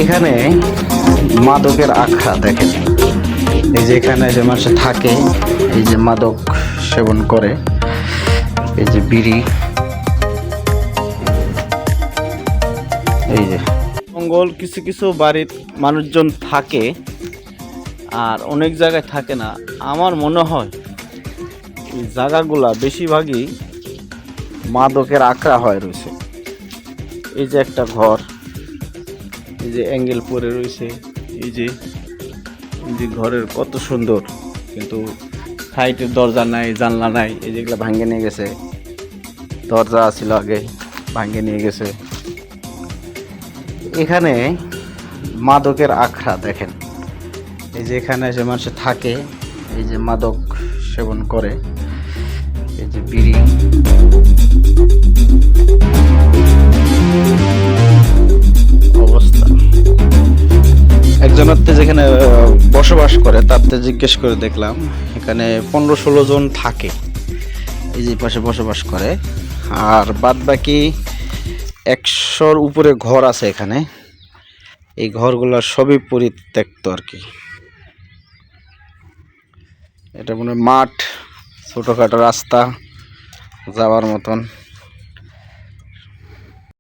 এখানে মাদকের আখড়া দেখেন। এই যে এখানে যে মানুষ থাকে, এই যে মাদক সেবন করে, এই যে বিড়ি, এই যে জঙ্গল। কিছু কিছু বাড়ির মানুষজন থাকে আর অনেক জায়গায় থাকে না। আমার মনে হয় এই জায়গাগুলা বেশিরভাগই মাদকের আখড়া হয়ে রয়েছে। এই যে একটা ঘর, এই যে অ্যাঙ্গেল পরে রয়েছে, এই যে ঘরের কত সুন্দর, কিন্তু সাইডের দরজা নাই, জানলা নাই। এই যেগুলো ভাঙ্গে নিয়ে গেছে, দরজা ছিল আগে, ভাঙ্গে নিয়ে গেছে। এখানে মাদকের আখড়া দেখেন। এই যে এখানে যে মানুষ থাকে, এই যে মাদক সেবন করে, এই যে বিড়ি, অবস্থা। একজনের যেখানে বসবাস করে তাতে জিজ্ঞেস করে দেখলাম এখানে 15-16 জন থাকে, এই যে পাশে বসবাস করে। আর বাদ বাকি 100-র উপরে ঘর আছে এখানে। এই ঘরগুলো সবই পরিত্যক্ত আর কি। এটা মনে মাঠ, ছোটখাটো রাস্তা যাওয়ার মতন।